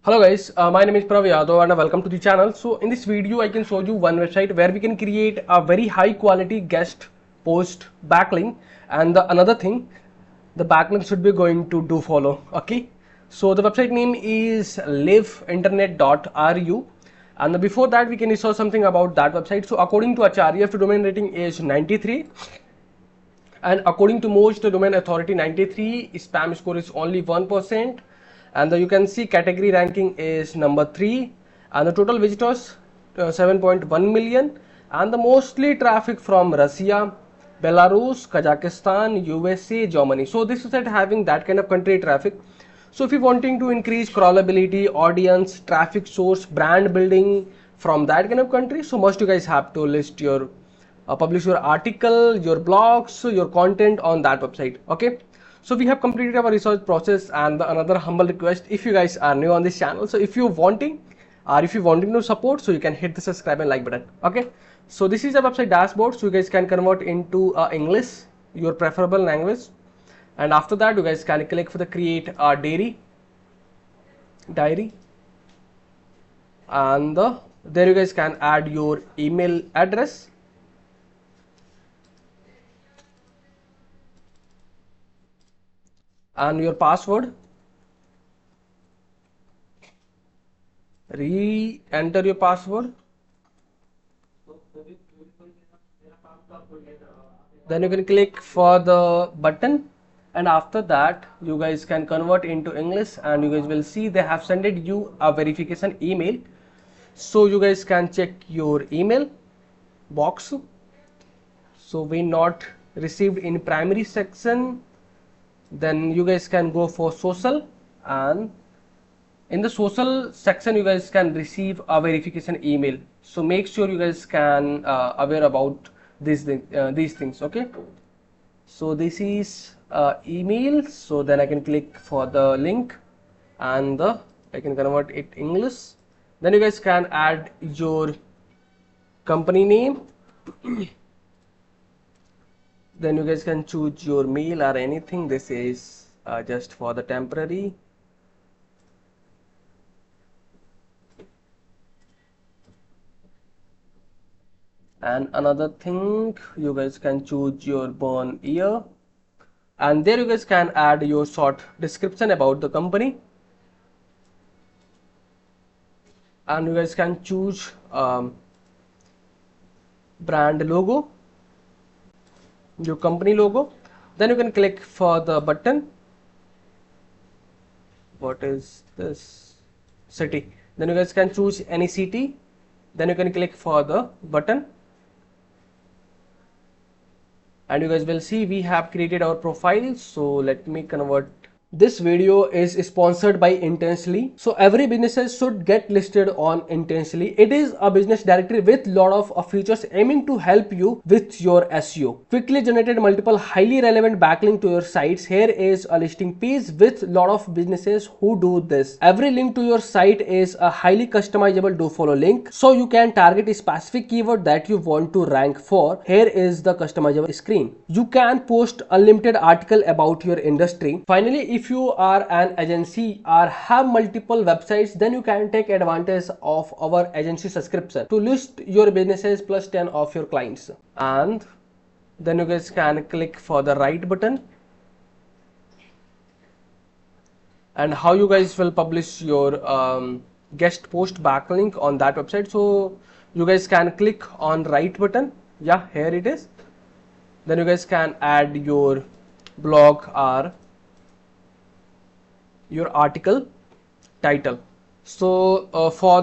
Hello guys, my name is Prav Yadav and welcome to the channel. So in this video I can show you one website where we can create a very high quality guest post backlink, and another thing, the backlink should be going to do follow. Okay, so the website name is liveinternet.ru, and before that we can show something about that website. So according to Acharya, the domain rating is 93, and according to most domain authority 93, spam score is only 1%, and you can see category ranking is number 3, and the total visitors 7.1 million, and the mostly traffic from Russia, Belarus, Kazakhstan, USA, Germany. So this is having that kind of country traffic. So if you're wanting to increase crawlability, audience, traffic source, brand building from that kind of country, so must you guys have to list your publish your article, your blogs, your content on that website. Okay, so we have completed our research process, and another humble request, if you guys are new on this channel, so if you wanting to support, so you can hit the subscribe and like button. Okay, so this is a website dashboard, so you guys can convert into English, your preferable language, and after that you guys can click for the create a diary, and there you guys can add your email address, and your password. Re-enter your password. Then you can click for the button, and after that you guys can convert into English, and you guys will see they have sent you a verification email. So you guys can check your email box. So we not received in primary section. Then you guys can go for social, and in the social section you guys can receive a verification email. So make sure you guys can aware about these things. Okay, so this is email. So then I can click for the link, and I can convert it English. Then you guys can add your company name. Then you guys can choose your mail or anything. This is just for the temporary. And another thing, you guys can choose your born year, and there you guys can add your short description about the company, and you guys can choose brand logo, your company logo. Then you can click for the button. What is this? City. Then you guys can choose any city. Then you can click for the button, and you guys will see we have created our profile. So let me convert. This video is sponsored by Intensely. So every businesses should get listed on Intensely. It is a business directory with lot of features aiming to help you with your SEO. Quickly generated multiple highly relevant backlink to your sites. Here is a listing page with lot of businesses who do this. Every link to your site is a highly customizable do follow link, so you can target a specific keyword that you want to rank for. Here is the customizable screen. You can post unlimited article about your industry. Finally, if you are an agency or have multiple websites, then you can take advantage of our agency subscription to list your businesses plus 10 of your clients. And then you guys can click for the right button, and how you guys will publish your guest post backlink on that website. So you guys can click on right button. Yeah, here it is. Then you guys can add your blog or your article title. So for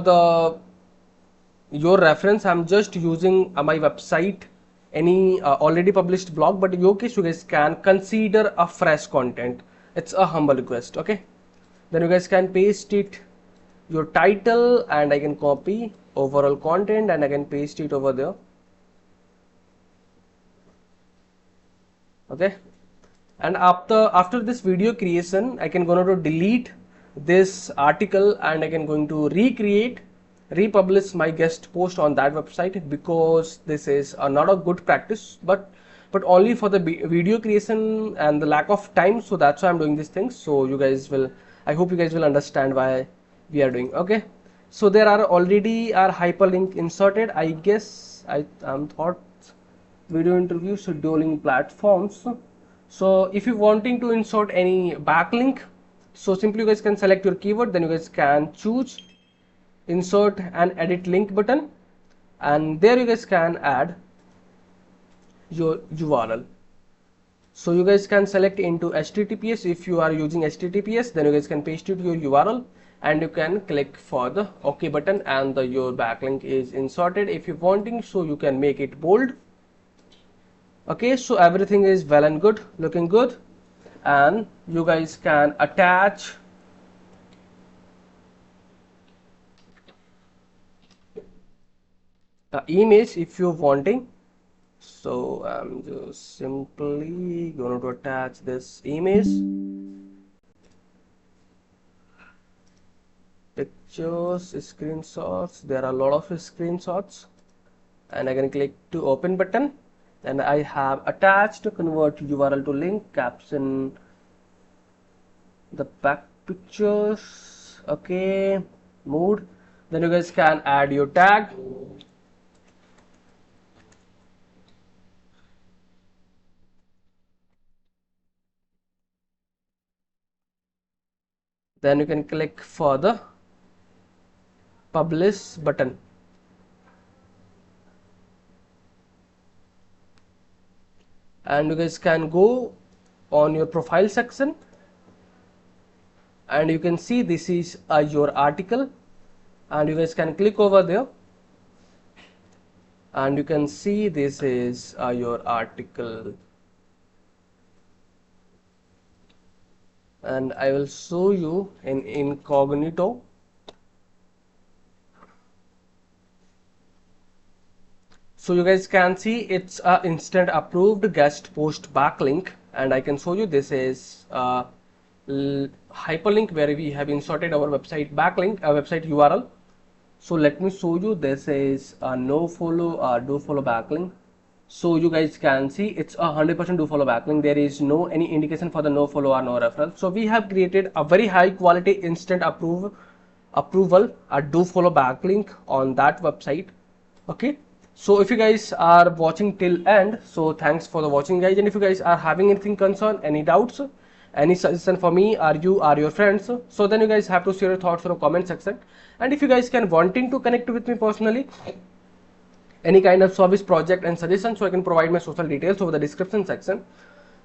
your reference, I'm just using my website, any already published blog, but in your case you guys can consider a fresh content. It's a humble request. Okay, then you guys can paste it your title, and I can copy overall content and I can paste it over there. Okay, and after this video creation, I can going to delete this article, and I can going to republish my guest post on that website, because this is not a good practice, but only for the video creation and the lack of time. So that's why I'm doing these things. So you guys will, I hope you guys will understand why we are doing. Okay, so there are already our hyperlink inserted. I guess I thought video interview scheduling platforms. So if you wanting to insert any backlink, so simply you guys can select your keyword, then you guys can choose insert and edit link button, and there you guys can add your URL. So you guys can select into HTTPS. If you are using HTTPS, then you guys can paste it your URL and you can click for the OK button, and your backlink is inserted. If you wanting, so you can make it bold. Okay, so everything is well and good, looking good, and you guys can attach the image if you're wanting. So I'm just simply going to attach this image, pictures, screenshots. There are a lot of screenshots, and I can click to open button, and I have attached to convert URL to link, caption the back pictures. Okay, mood. Then you guys can add your tag. Then you can click for the publish button, and you guys can go on your profile section, and you can see this is your article, and you guys can click over there, and you can see this is your article, and I will show you in incognito. So you guys can see it's a instant approved guest post backlink, and I can show you this is hyperlink where we have inserted our website backlink, a website URL. So let me show you, this is a no follow or do follow backlink. So you guys can see it's 100% do follow backlink. There is no any indication for the no follow or no referral. So we have created a very high quality instant approval a do follow backlink on that website. Okay, so if you guys are watching till end, so thanks for the watching guys, and if you guys are having anything concern, any doubts, any suggestion for me or you or your friends, so then you guys have to share your thoughts in the comment section. And if you guys can wanting to connect with me personally, any kind of service project and suggestion, so I can provide my social details over the description section.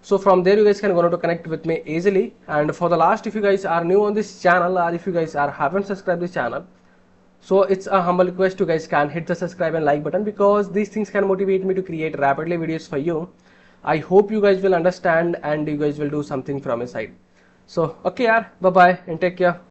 So from there you guys can go to connect with me easily. And for the last, if you guys are new on this channel, or if you guys are haven't subscribed this channel, so it's a humble request, you guys can hit the subscribe and like button, because these things can motivate me to create rapidly videos for you. I hope you guys will understand and you guys will do something from your side. So okay, bye bye and take care.